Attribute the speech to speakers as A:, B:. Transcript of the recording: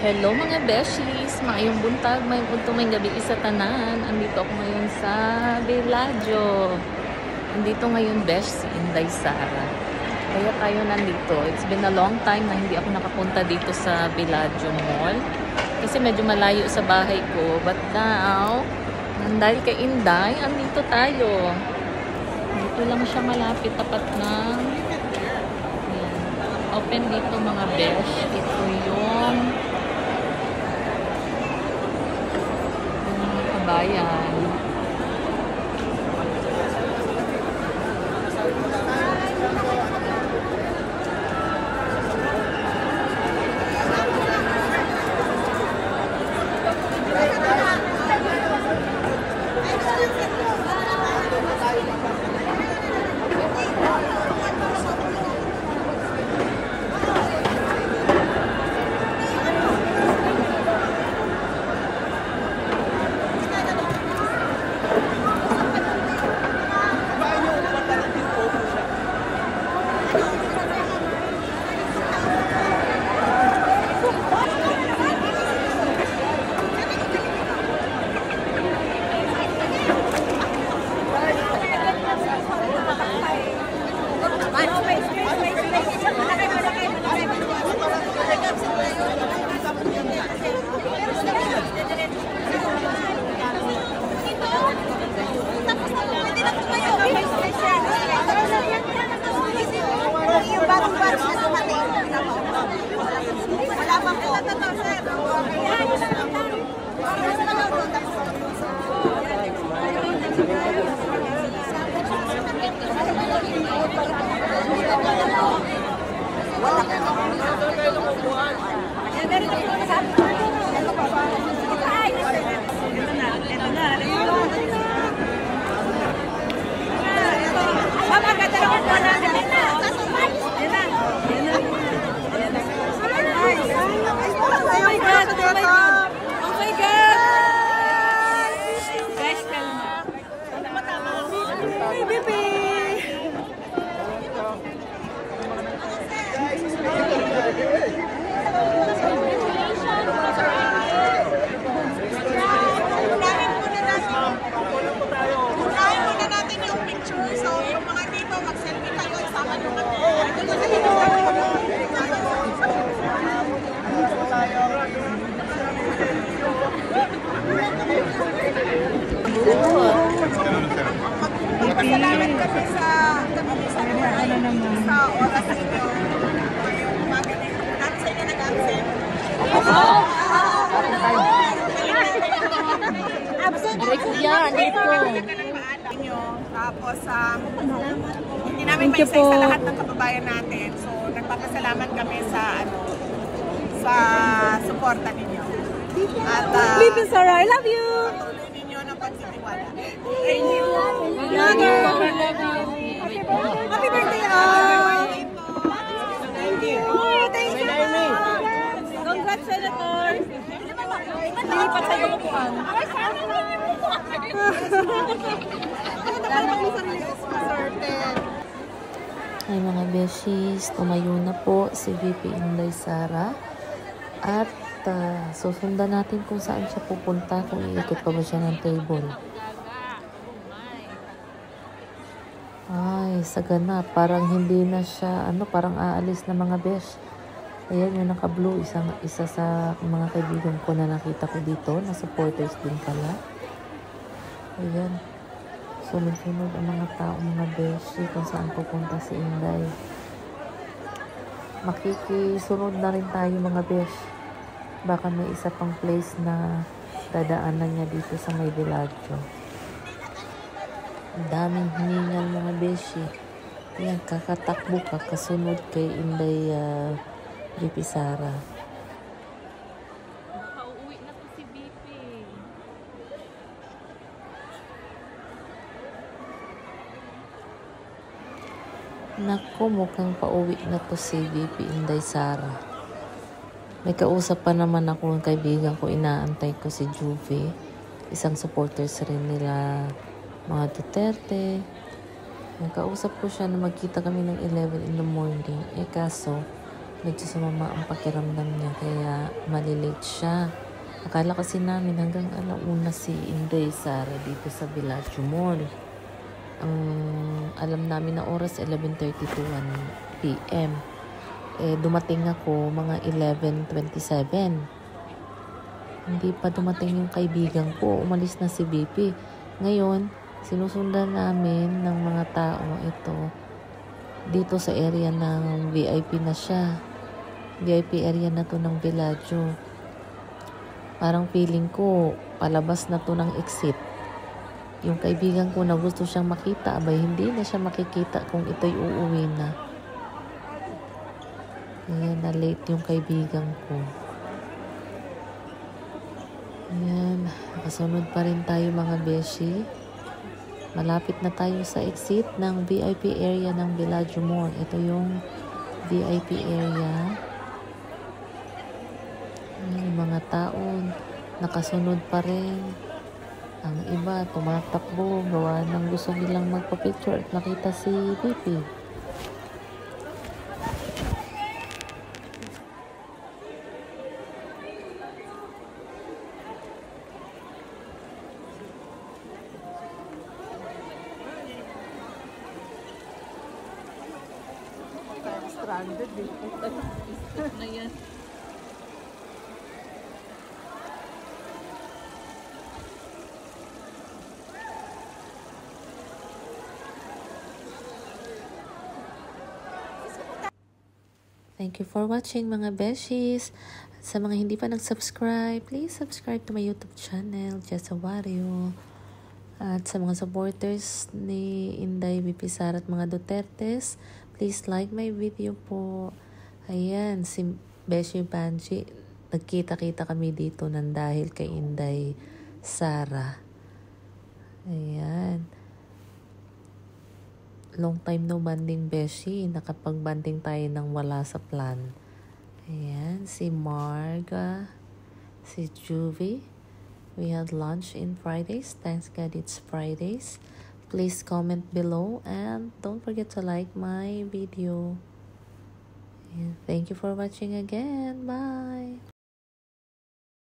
A: Hello mga beshies! Maayong buntag, may may gabi sa tanan. Andito ako ngayon sa Bellagio. Andito ngayon besh si Inday Sara. Kaya tayo nandito. It's been a long time na hindi ako nakapunta dito sa Bellagio Mall. Kasi medyo malayo sa bahay ko. But now, dahil kay Inday, andito tayo. Dito lang siya malapit, tapat ng open dito mga besh. Ito yung bayan.
B: Salamat kami sa oras ninyo. Lahat sa inyo nag-absent. Absent?
A: Yan, dito.
B: Tapos, hindi namin maisa sa lahat ng kababayan natin. So, nagpapasalamat kami sa suporta ninyo. At,
C: Baby Sarah, I love you!
B: patuloy ninyo ng pagsitiwala.
C: Thank you! Happy birthday, all! Thank you! Oh, thank you! Congrats, Senator! Lipat sa iyo po.
A: Ay mga beshies, tumayo na po si VP Inday Sara. At susundan natin kung saan siya pupunta, kung iikot pa ba siya ng table. Ay, sagana. Parang hindi na siya, parang aalis na mga besh. Ayan, yung naka-blue, isa sa mga kaibigan ko na nakita ko dito, na supporters din pala. Ayan. Sunod-sunod ang mga tao, mga beshi, kung saan pupunta si Inday. Makikisunod na rin tayo mga besh. Baka may isa pang place na dadaanan niya dito sa may Bellagio. Ang daming hiningal mga beshi. Yan, kakatakbo ka kasunod kay Inday VP Sara. Pauwi na to si VP. Naku, mukhang pauwi na to si VP Inday Sara. May kausap pa naman ako ng kaibigan ko, inaantay ko si Juve. Isang supporters rin nila mga Duterte. Nagkausap ko siya na magkita kami ng 11 in the morning. Kaso, medyo sumama ang pakiramdam niya kaya malilate siya. Akala kasi namin hanggang alauna si Inday Sara dito sa Bellagio Mall. Ang alam namin na oras 11:30 to 1 p.m. Dumating ako mga 11:27. Hindi pa dumating yung kaibigan ko. Umalis na si BP. Ngayon, sinusundan namin ng mga tao ito dito sa area ng VIP na siya. VIP area na to ng Bellagio. Parang feeling ko, palabas na to ng exit. Yung kaibigan ko na gusto siyang makita, abay hindi na siya makikita kung ito'y uuwi na. Ayan, na late yung kaibigan ko. Ayan, nakasunod pa rin tayo mga beshi. Malapit na tayo sa exit ng VIP area ng Bellagio Mall. Ito yung VIP area. Yung mga tao nakasunod pa rin. Ang iba tumatakbo gawa ng gusto nilang magpa-picture at nakita si BP.
C: Stranded dito.
A: Na yan. Thank you for watching mga beshies. Sa mga hindi pa nag-subscribe, please subscribe to my YouTube channel, Jessa Wario. At sa mga supporters ni Inday, BP Sara at mga Dutertes, please like my video po. Ayan, si Beshi Banji, nagkita-kita kami dito nang dahil kay Inday Sara. Ayan. Long time no banding Beshi. Nakapag-banding tayo nang wala sa plan. Ayan, si Marga, si Juvie. We had lunch in Fridays. Thanks God it's Fridays. Please comment below and don't forget to like my video. And thank you for watching again. Bye.